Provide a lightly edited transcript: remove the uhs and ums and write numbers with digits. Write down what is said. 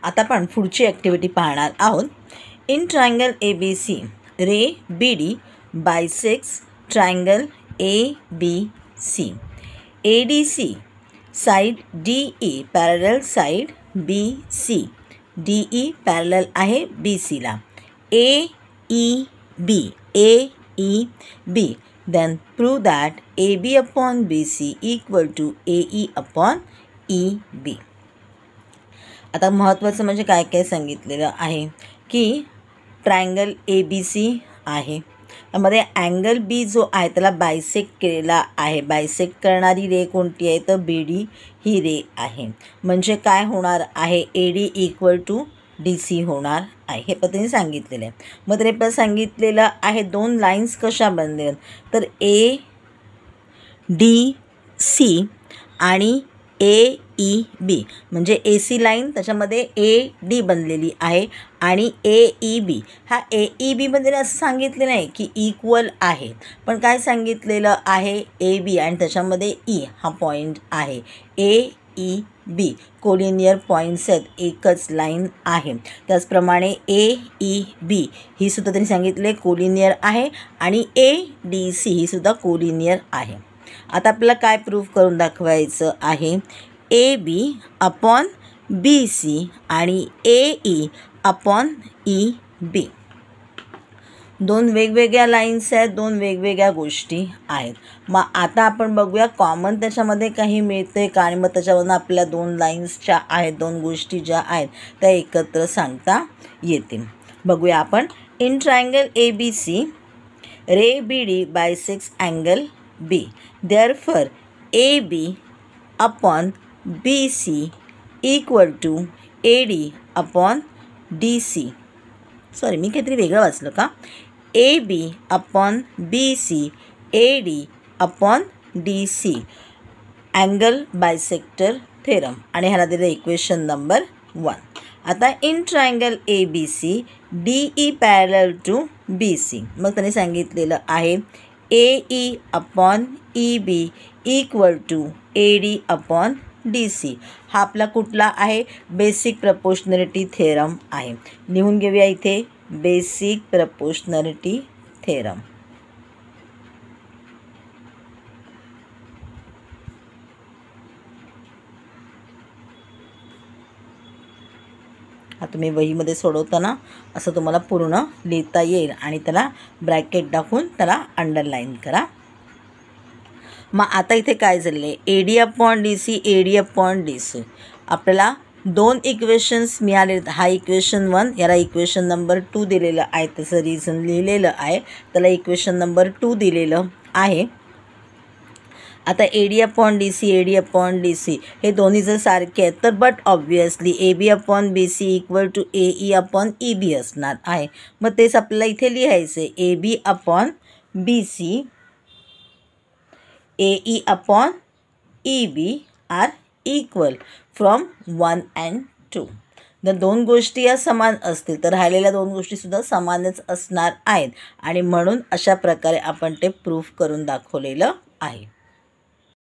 आता आपण पुढची ॲक्टिव्हिटी पाहणार आहोत. In triangle ABC ray BD बायसेक्स triangle ABC. ADC side DE parallel side BC. DE parallel आहे BC ला. AEB then prove that AB upon BC equal to AE upon EB. आता महत्त्वाचं म्हणजे काय काय सांगितलेलं आहे की ट्रायंगल ABC आहे, त्यामध्ये अँगल B जो आहे त्याला बायसेक्ट केलेला आहे. बायसेक्ट करणारी रे कोणती आहे तर BD ही रे आहे. म्हणजे काय होणार आहे, AD इक्वल टू DC होणार आहे, हे पद्धतीने सांगितलेलं आहे. मग तरी पण सांगितलेलं आहे दोन लाईन्स कशा बनलेल्या तर ADC आणि AEB म्हणजे AC लाईन त्याच्यामध्ये AD बनलेली आहे आणि AEB हा AEB मध्ये असं सांगितलेलं नाही की इक्वल आहे, पण काय सांगितलेलं आहे AB आणि त्याच्यामध्ये E हा पॉईंट आहे. AEB कोलिनियर पॉईंट्स आहेत, एकच लाईन आहे. त्याचप्रमाणे AEB ही सुद्धा त्यांनी सांगितले कोलिनियर आहे आणि ADC ही सुद्धा कोलिनियर आहे. आता आपल्याला काय प्रूफ करून दाखवायचं आहे, AB अपॉन BC आणि AE अपॉन EB. दोन वेगवेगळ्या लाईन्स आहेत, दोन वेगवेगळ्या गोष्टी आहेत. मग आता आपण बघूया कॉमन त्याच्यामध्ये काही मिळते का, आणि मग त्याच्यावरून आपल्या दोन लाईन्सच्या आहेत, दोन गोष्टी ज्या आहेत त्या एकत्र सांगता येतील. बघूया आपण. In triangle ABC ray BD बायसेक्स angle B. Therefore AB upon BC equal to AD upon DC. Sorry मी काहीतरी वेगळं वाचलं का. AB upon BC AD upon DC angle bisector theorem, आणि ह्याला दिलं इक्वेशन नंबर 1. आता in triangle ABC DE parallel to BC. मग त्याने सांगितलेलं आहे AE upon EB equal to AD upon DC. हा आपला कुठला आहे, बेसिक प्रपोर्शनॅलिटी थेरम आहे. लिहून घेऊया इथे बेसिक प्रपोर्शनॅलिटी थेरम. हा तुम्ही वहीमध्ये सोडवताना असं तुम्हाला पूर्ण लिहिता येईल आणि त्याला ब्रॅकेट टाकून त्याला अंडरलाईन करा. मग आता इथे काय झालेलं आहे, AD upon DC AD upon DC. आपल्याला दोन इक्वेशन्स मिळाले. हा इक्वेशन 1, याला इक्वेशन नंबर 2 दिलेलं आहे, त्याचं रिझन लिहिलेलं आहे, त्याला इक्वेशन नंबर 2 दिलेलं आहे. आता AD अपॉन DC हे दोन्ही जर सारखे आहेत तर but obviously AB upon BC equal to AE upon EB असणार आहे. मग तेच आपल्याला इथे लिहायचं आहे, AB upon BC AE upon EB are equal from 1 and 2. जर दोन गोष्टी या समान असतील तर राहिलेल्या दोन गोष्टीसुद्धा समानच असणार आहेत, आणि म्हणून अशा प्रकारे आपण ते प्रूफ करून दाखवलेलं आहे.